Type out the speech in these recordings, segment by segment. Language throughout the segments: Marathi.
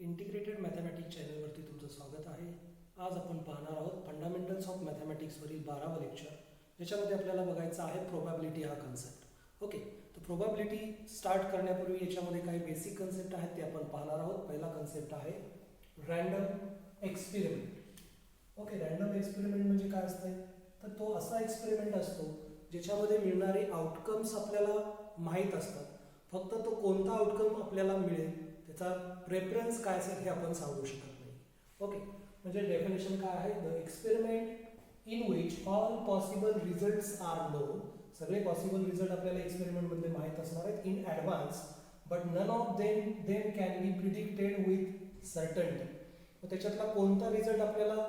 इंटिग्रेटेड मॅथमॅटिक्स चॅनलवरती तुमचं स्वागत आहे. आज आपण पाहणार आहोत फंडामेंटल्स ऑफ मॅथमॅटिक्सवरील 12वा लेक्चर, ज्याच्यामध्ये आपल्याला बघायचं आहे प्रोबॅबिलिटी हा कन्सेप्ट. ओके, तर प्रोबॅबिलिटी स्टार्ट करण्यापूर्वी याच्यामध्ये काही बेसिक कन्सेप्ट आहेत ते आपण पाहणार आहोत. पहिला कन्सेप्ट आहे random experiment. Okay, random experiment म्हणजे काय असतं? तर तो असा एक्सपेरिमेंट असतो ज्याच्यामध्ये मिळणारे आउटकम्स आपल्याला माहीत असतात, फक्त तो कोणता आउटकम आपल्याला मिळेल त्याचा प्रेफरन्स काय असेल हे आपण सांगू शकत नाही. ओके, म्हणजे डेफिनेशन काय आहे? The experiment in which all possible results are known. सगळे पॉसिबल रिझल्ट आपल्याला एक्सपेरिमेंट मध्ये माहीत असणार आहेत in advance, but none of them can be predicted with certainty. त्याच्यातला कोणता रिझल्ट आपल्याला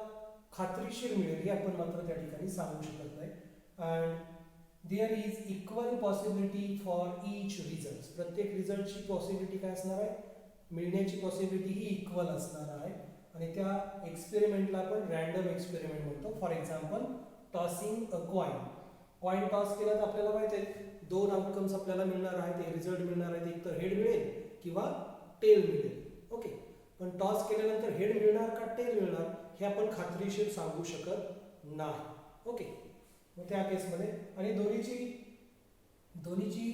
खात्रीशीर मिळेल हे आपण मात्र त्या ठिकाणी सांगू शकत नाही. And there is equal possibility for each result. प्रत्येक रिझल्टची पॉसिबिलिटी काय असणार आहे? मिळण्याची पॉसिबिलिटी ही इक्वल असणार आहे. आणि त्या एक्सपेरिमेंटला आपण रँडम एक्सपेरिमेंट म्हणतो. For example tossing a coin. Coin toss केला तर आपल्याला माहिती आहे दोन आउटकम्स आपल्याला मिळणार आहेत, एक रिझल्ट मिळणार आहेत, एक तर हेड मिळेल किंवा टेल मिळेल. ओके, पण टॉस केल्यानंतर हेड मिळणार का टेल मिळणार हे आपण खात्रीशीर सांगू शकत नाही. ओके, मग त्या केसमध्ये आणि दोन्हीची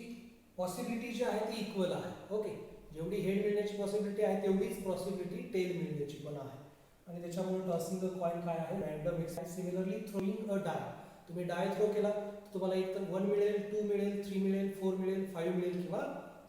पॉसिबिलिटी जी आहे ती इक्वल आहे. ओके, जेवढी हेड मिळण्याची पॉसिबिलिटी आहे तेवढीच पॉसिबिलिटी टेल मिळण्याची पण आहे. आणि त्याच्यामुळे टॉसिंग अ कॉइन काय आहे? Random experiment. Similarly throwing a die. तुम्ही डाय थ्रो केला तर तुम्हाला एक तर 1 मिळेल, 2 मिळेल, 3 मिळेल, 4 मिळेल, 5 मिळेल किंवा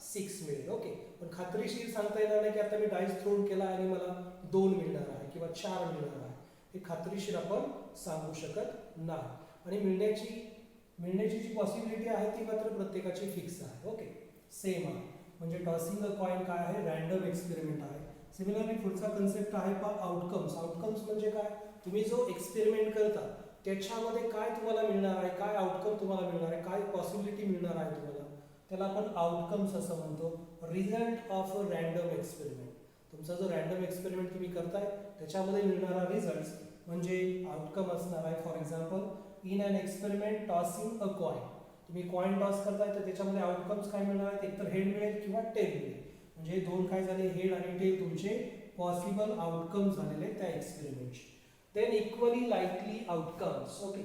6 मिळेल. ओके, पण खात्रीशीर सांगता येणार नाही की आता मी डायस थ्रो केला आणि मला 2 मिळणार आहे किंवा 4 मिळणार आहे. हे खात्रीशीर आपण सांगू शकत नाही. आणि मिळण्याची जी पॉसिबिलिटी आहे ती मात्र प्रत्येकाची फिक्स आहे. ओके, सेम आहे. म्हणजे टॉसिंग अ कॉइन काय आहे? रँडम एक्सपेरिमेंट आहे. सिमिलरली पुढचा कन्सेप्ट आहे आउटकम्स. आउटकम्स म्हणजे काय? तुम्ही जो एक्सपेरिमेंट करता त्याच्यामध्ये काय तुम्हाला मिळणार आहे, काय आउटकम तुम्हाला मिळणार आहे, काय पॉसिबिलिटी मिळणार आहे तुम्हाला, त्याला आपण आउटकम्स असं म्हणतो. Result of a random experiment. तुमचा जो रँडम एक्सपेरिमेंट तुम्ही करताय त्याच्यामध्ये मिळणारा रिझल्ट म्हणजे आउटकम असणार आहे. For example in an experiment tossing a coin. तुम्ही कॉइन टॉस करताय तर त्याच्यामध्ये आउटकम्स काय मिळणार आहेत? एक तर हेड मिळेल किंवा टेल मिळेल. म्हणजे दोन काय झाले? हेड आणि टेल तुमचे पॉसिबल आउटकम झालेले त्या एक्सपेरिमेंटचे. Then equally likely outcomes. Okay,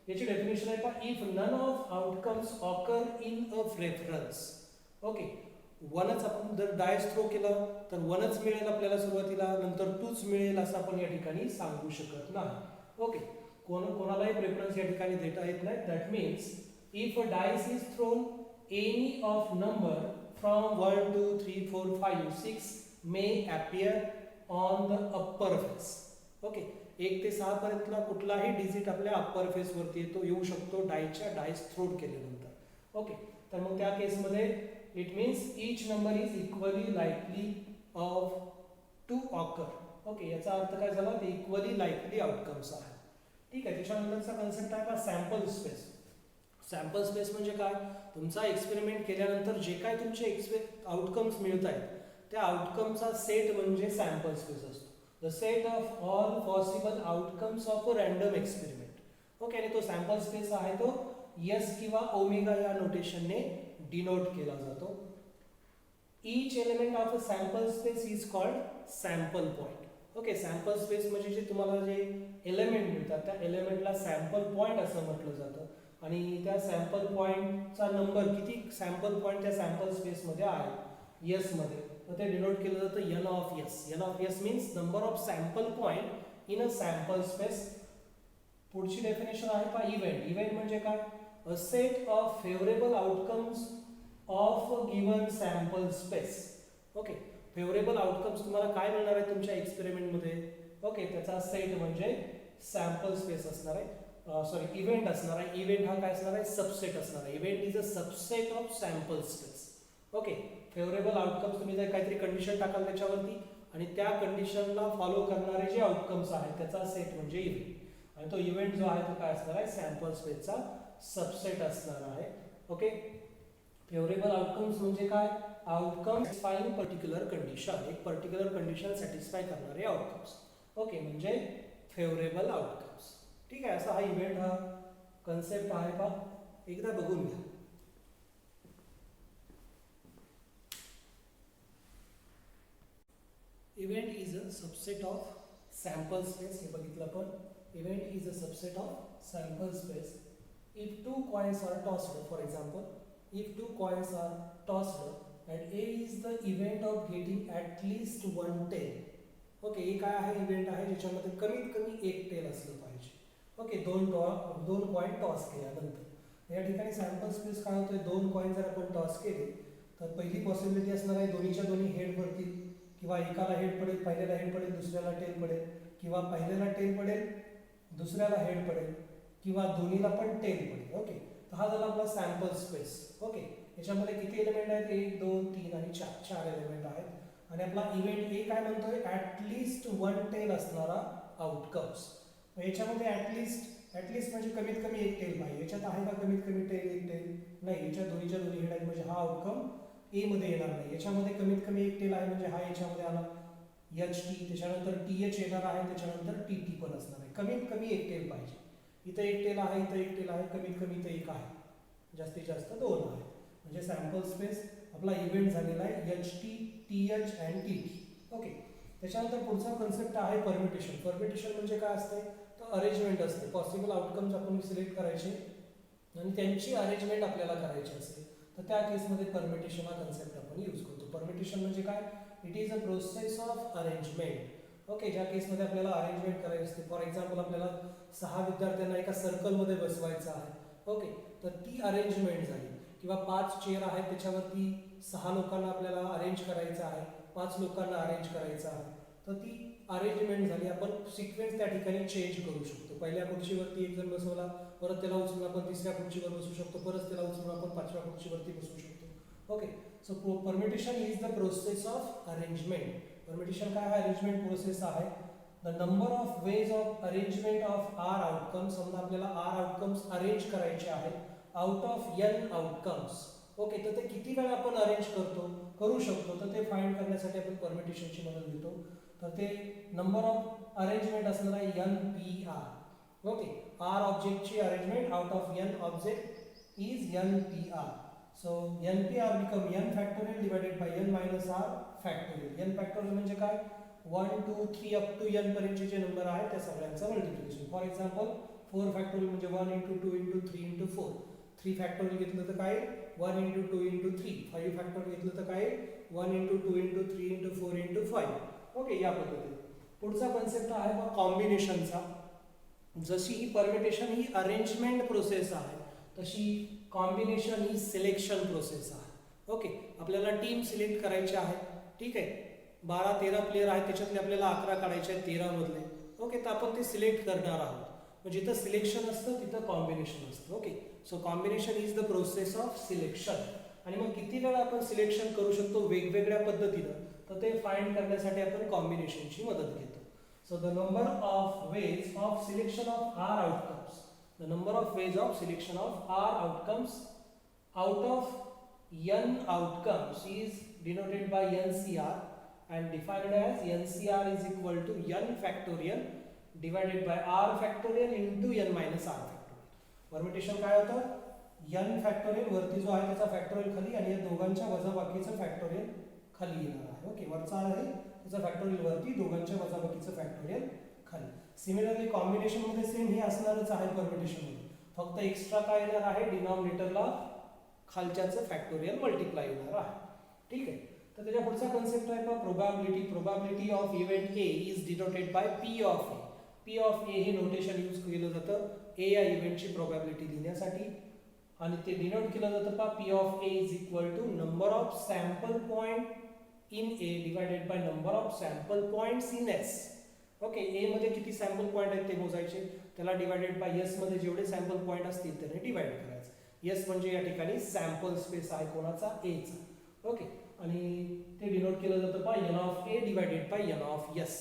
याची डेफिनेशन आहे पहा. If none of outcomes occur in a preference. Okay, वनच आपण जर डायस थ्रो केला तर वनच मिळेल आपल्याला सुरुवातीला, नंतर 2च मिळेल असं आपण या ठिकाणी सांगू शकत नाही. ओके, कोणालाही प्रेफरन्स या ठिकाणी देता येत नाही. That means if a dice is thrown any of number from 1 2 3 4 5 6 may appear on the upper face. Okay, 1 ते 6 पर्यंतला कुठलाही डिजिट आपल्या अप्पर फेस वरती येऊ शकतो डायस थ्रो केल्यानंतर. ओके, तर मग त्या केसमध्ये it means each number is equally likely of to occur. Okay, याचा अर्थ काय झाला? ते इक्वली लाईकली आउटकम्स आहे. ठीक आहे, त्याच्यानंतरचा कन्सेप्ट आहे का सॅम्पल स्पेस. सॅम्पल स्पेस म्हणजे काय? तुमचा एक्सपेरिमेंट केल्यानंतर जे काय तुमचे आउटकम्स मिळत आहेत त्या आउटकमचा सेट म्हणजे सॅम्पल स्पेस असतो. The set of all possible outcomes of a random experiment. Okay, आणि तो सॅम्पल स्पेस आहे तो एस किंवा ओमेगा या नोटेशनने डिनोट केला जातो. Each element of a sample space is called sample point. Okay, sample space म्हणजे जे तुम्हाला जे एलिमेंट मिळतात त्या एलिमेंटला सॅम्पल पॉइंट असं म्हटलं जातं. आणि त्या सॅम्पल पॉइंटचा नंबर किती सॅम्पल पॉइंट त्या सॅम्पल स्पेसमध्ये आहे एस मध्ये, तर ते डिनोट केलं जातं n of S. N of S means number of sample point in a sample space. पुढची डेफिनेशन आहे का इव्हेंट. इव्हेंट म्हणजे काय? A set of favourable outcomes of a given sample space. Okay, favourable outcomes तुम्हाला काय मिळणार आहे तुमच्या एक्सपेरिमेंटमध्ये? ओके, त्याचा सेट म्हणजे सॅम्पल स्पेस असणार आहे. सॉरी, इव्हेंट असणार आहे. इव्हेंट हा काय असणार आहे? सबसेट असणार आहे. Event is a subset of sample space. Okay, favourable outcomes तुम्ही जर काहीतरी कंडिशन टाकाल त्याच्यावरती आणि त्या कंडिशनला फॉलो करणारे जे आउटकम्स आहेत त्याचा सेट म्हणजे इव्हेंट. आणि तो इव्हेंट जो आहे तो काय असणार आहे? सॅम्पल स्पेसचा सबसेट असणार आहे. ओके, फेवरेबल आउटकम्स म्हणजे काय? Outcome satisfying particular condition. एक पर्टिक्युलर कंडिशन सॅटिस्फाय करणारे आउटकम्स. ओके, म्हणजे फेवरेबल आउटकम्स. ठीक आहे, असा हा इव्हेंट हा कन्सेप्ट आहे पहा. एकदा बघून घ्या. Event is a subset of sample space. हे बघितलं आपण. Event is a subset of sample space. If two coins are tossed, for example, if two coins are tossed and A is the event of getting at least one tail. Okay, हे काय आहे? इव्हेंट आहे ज्याच्यामध्ये कमीत कमी एक टेल असलं पाहिजे. ओके, दोन कॉइन टॉस केल्यानंतर या ठिकाणी सॅम्पल स्पेस काय होतोय? दोन कॉइन जर आपण टॉस केले तर पहिली पॉसिबिलिटी असणार आहे दोन्हीच्या दोन्ही हेड पडतील, किंवा एकाला हेड पडेल, पहिल्याला हेड पडेल, दुसऱ्याला टेल पडेल, किंवा पहिल्याला टेल पडेल, दुसऱ्याला हेड पडेल, किंवा दोन्हीला पण टेल पडेल. ओके, तर हा झाला आपला सॅम्पल स्पेस. ओके, याच्यामध्ये किती एलिमेंट आहेत? 1 2 3 आणि 4 एलिमेंट आहेत. आणि आपला इव्हेंट ए काय म्हणतोय? ॲटलिस्ट वन टेल असणारा आउटकम्स. याच्यामध्ये ॲटलिस्ट म्हणजे कमीत कमी एक टेल पाहिजे. याच्यात आहे का कमीत कमी टेल? एक टेल नाही. याच्यात दोन्हीच्या दोन्ही हेड आहेत म्हणजे हा आउटकम ए मध्ये येणार नाही. याच्यामध्ये कमीत कमी एक टेल आहे म्हणजे हा याच्यामध्ये आला एच टी, त्याच्यानंतर टी एच येणार आहे, त्याच्यानंतर टी टी पण असणार आहे. कमीत कमी एक टेल पाहिजे. इथं एक टेल आहे, इथं एक टेल आहे, कमीत कमी इथं एक आहे, जास्तीत जास्त 2 आहे. म्हणजे सॅम्पल स्पेस आपला इव्हेंट झालेला आहे H T, T H and T T. Okay, त्याच्यानंतर पुढचा कन्सेप्ट आहे परमिटेशन. परमिटेशन म्हणजे काय असते? तर अरेंजमेंट असते. पॉसिबल आउटकम्स आपण सिलेक्ट करायचे आणि त्यांची अरेंजमेंट आपल्याला करायची असते. तर त्या केसमध्ये परमिटेशन हा कन्सेप्ट आपण यूज करतो. परमिटेशन म्हणजे काय? It is a process of arrangement. Okay, ज्या केसमध्ये आपल्याला अरेंजमेंट करायची असते. फॉर एक्झाम्पल, आपल्याला 6 विद्यार्थ्यांना एका सर्कलमध्ये बसवायचं आहे. ओके, तर ती अरेंजमेंट झाली. किंवा 5 चेअर आहेत, त्याच्यावरती 6 लोकांना आपल्याला अरेंज करायचं आहे, 5 लोकांना अरेंज करायचं आहे. तर ती अरेंजमेंट झाली. आपण सिक्वेन्स त्या ठिकाणी चेंज करू शकतो. पहिल्या खुर्चीवरती एक जण बसवला, परत त्याला उचलून आपण तिसऱ्या खुर्चीवर बसू शकतो, परत त्याला उचलून आपण 5व्या खुर्चीवरती बसू शकतो. Okay, so permutation is the process of arrangement. Permutation काय आहे? अरेंजमेंट प्रोसेस आहे. The number of ways of arrangement of r outcomes. समजा आपल्याला आर आउटकम्स अरेंज करायचे आहेत out of n outcomes. Okay, तर ते किती वेळा आपण अरेंज करू शकतो, तर ते फाइंड करण्यासाठी आपण परमिटेशनची मदत घेतो. तर ते नंबर ऑफ अरेंजमेंट असणार आहे N P R. Okay, R ऑब्जेक्टची arrangement out of N object is N P R. So N P R become N factorial divided by N minus R factorial. N factorial म्हणजे काय? 1 2 3 अप टू एन पर्यंतचे जे नंबर आहेत त्या सगळ्यांचं मल्टिप्लिकेशन. फॉर एक्झाम्पल, 4 फॅक्टोरियल म्हणजे 1 × 2 × 3 × 4. 3 फॅक्टोरियल घेतलं तर काय? 1 × 2 × 3. 5 फॅक्टोरियल घेतलं तर काय? 1 × 2 × 3 × 4 × 5. ओके, या पद्धतीने. पुढचा कन्सेप्ट आहे बघा कॉम्बिनेशनचा. जशी ही परमिटेशन ही अरेंजमेंट प्रोसेस आहे, तशी कॉम्बिनेशन ही सिलेक्शन प्रोसेस आहे. ओके, आपल्याला टीम सिलेक्ट करायची आहे. ठीक आहे, 12-13 प्लेयर आहेत, त्याच्यातले आपल्याला 11 काढायचे आहेत 13 मधले. ओके, तर आपण ते सिलेक्ट करणार आहोत. म्हणजे जिथं सिलेक्शन असतं तिथं कॉम्बिनेशन असतं. Okay, so combination is the process of selection. आणि मग किती वेळा आपण सिलेक्शन करू शकतो वेगवेगळ्या पद्धतीनं, तर ते फाइंड करण्यासाठी आपण कॉम्बिनेशनची मदत घेतो. So the number of ways of selection of r outcomes, the number of ways of selection of r outcomes out of n outcomes is denoted by NCR and defined as NCR is equal to n factorial divided by r factorial into n minus r factorial. Permutation काय होतं? n फॅक्टोरियल वरती जो आहे त्याचा फॅक्टोरियल खाली आणि या दोघांच्या वजाबाकीचं फॅक्टोरियल खाली येणार आहे. ओके, वरचा आहे त्याचा फॅक्टोरियल वरती, दोघांच्या वजाबाकीचं फॅक्टोरियल खाली. सिमिलरली कॉम्बिनेशन मध्ये सेम हे असणारच आहे परमिटेशन मध्ये, फक्त एक्स्ट्रा काय येणार आहे? डिनॉमिनेटरला खालच्याचं फॅक्टोरियल मल्टिप्लाय होणार आहे. ठीक आहे, तर त्याच्या पुढचा कन्सेप्ट आहे probability. Probability of event A is denoted by P of A. P of A हे नोटेशन यूज केलं जातं ए या इव्हेंटची प्रोबॅबिलिटी लिहिण्यासाठी, आणि ते डिनोट केलं जातं का? P of A is equal to number of sample point in A divided by number of sample points in S. Okay, A मध्ये किती सॅम्पल पॉइंट आहेत ते मोजायचे, त्याला डिवायडेड बाय एस मध्ये जेवढे सॅम्पल पॉइंट असतील त्याने डिवाइड करायचं. एस म्हणजे या ठिकाणी सॅम्पल स्पेस आहे कोणाचा? एचा. ओके, आणि ते डिनोट केलं जातं by n of A divided by n of S.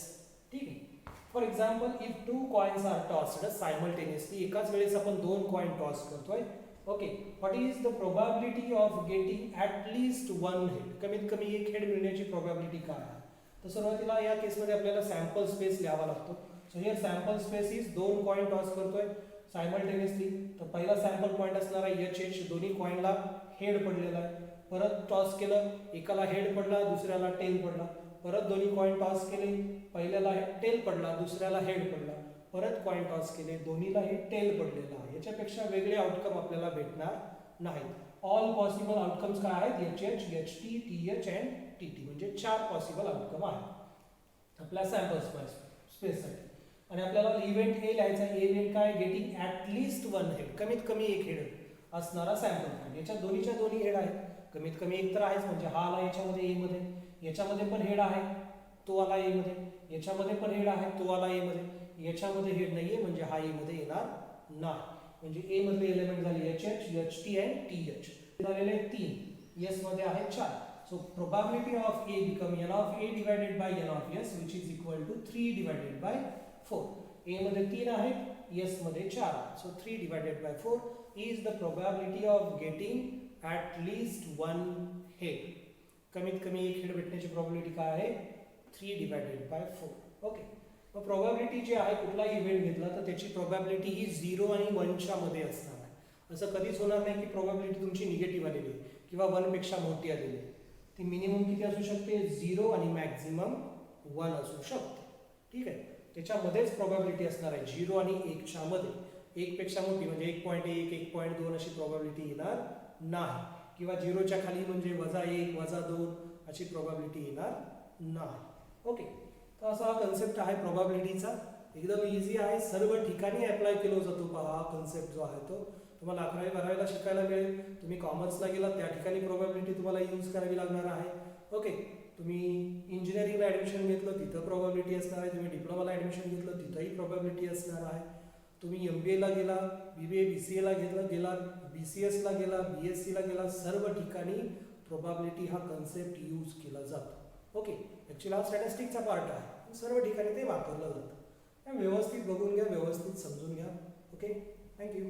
ठीक आहे. For example, if 2 coins are tossed simultaneously, एकाच वेळेस आपण 2 कॉइन टॉस करतोय. Okay, what is the probability of getting at least one head? कमीत कमी एक हेड मिळण्याची प्रोबॅबिलिटी काय आहे? तर सुरुवातीला या केसमध्ये आपल्याला सॅम्पल स्पेस लिहावा लागतो. So here sample space is 2 coin toss करतोय सायमल्टेनियसली. तर पहिला सॅम्पल पॉइंट असणार आहे एच एच, दोन्ही कॉइनला हेड पडलेला आहे. परत टॉस केलं, एकाला हेड पडला, दुसऱ्याला टेल पडला. परत दोन्ही कॉइन टॉस केले, पहिल्याला टेल पडला, दुसऱ्याला हेड पडला, परत कॉइन टॉस केले, दोन्हीला हे टेल पडलेलं आहे. याच्यापेक्षा वेगळे आउटकम आपल्याला भेटणार नाहीत. ऑल पॉसिबल आउटकम्स काय आहेत? HH, HT, TH and TT म्हणजे 4 पॉसिबल आउटकम आहेत आपल्या सॅम्पल स्पेससाठी. आणि आपल्याला इव्हेंट ए लिहायचा आहे. इव्हेंट काय? गेटिंग ॲटलिस्ट वन हेड, कमीत कमी एक हेड असणारा सॅम्पल पॉईंट. याच्यात दोन्ही हेड आहेत, कमीत कमी एक तर आहेच, म्हणजे हा आला याच्यामध्ये ए मध्ये, याच्यामध्ये पण हेड आहे, तो आला ए मध्ये, याच्यामध्ये पण हेड आहे, तो आला ए मध्ये, याच्यामध्ये हेड नाहीये म्हणजे हा ए मध्ये येणार नाही. म्हणजे ए मधले एलिमेंट झाले HH, HT अँड TH झालेले 3, S मध्ये आहे 4. So probability of A become n of A divided by n of S which is equal to 3 divided by 4. A मध्ये 3 आहेत, S मध्ये 4 आहेत. So 3 divided by 4 is the probability of getting at least one head. कमीत कमी एक हेड भेटण्याची प्रोबॅबिलिटी काय आहे? 3 divided by 4. ओके. मग प्रोबॅबिलिटी जी आहे, कुठला इव्हेंट घेतला तर त्याची प्रोबॅबिलिटी ही 0 आणि 1 च्या मध्ये असणार आहे. असं कधीच होणार नाही की प्रोबॅबिलिटी तुमची निगेटिव्ह आलेली आहे किंवा 1 पेक्षा मोठी आलेली आहे. ती मिनिमम किती असू शकते? 0 आणि मॅक्झिमम 1 असू शकते. ठीक आहे. त्याच्यामध्येच प्रोबॅबिलिटी असणार आहे 0 आणि 1 च्या मध्ये. 1 पेक्षा मोठी म्हणजे 1.1, 1.2 अशी प्रोबॅबिलिटी येणार नाही, किंवा 0 च्या खाली म्हणजे -1, -2 अशी प्रोबॅबिलिटी येणार नाही. ओके. तर असा हा कन्सेप्ट आहे प्रोबॅबिलिटीचा. एकदम इझी आहे, सर्व ठिकाणी अप्लाय केला जातो. पहा हा कन्सेप्ट जो आहे तो तुम्हाला 11वी 12वीला शिकायला मिळेल. तुम्ही कॉमर्सला गेलात त्या ठिकाणी प्रोबॅबिलिटी तुम्हाला यूज करावी लागणार आहे. ओके. तुम्ही इंजिनिअरिंगला ॲडमिशन घेतलं तिथं प्रोबॅबिलिटी असणार आहे. तुम्ही डिप्लोमाला ॲडमिशन घेतलं तिथंही प्रोबॅबिलिटी असणार आहे. तुम्ही MBA ला गेला, BBA BCA ला गेला, BCS ला गेला, BSc ला गेला, सर्व ठिकाणी प्रोबॅबिलिटी हा कन्सेप्ट यूज केला जातो. ओके. ॲक्च्युअली हा स्टॅटिस्टिकचा पार्ट आहे, सर्व ठिकाणी ते वापरलं जातं. व्यवस्थित बघून घ्या, व्यवस्थित समजून घ्या. ओके. थँक्यू.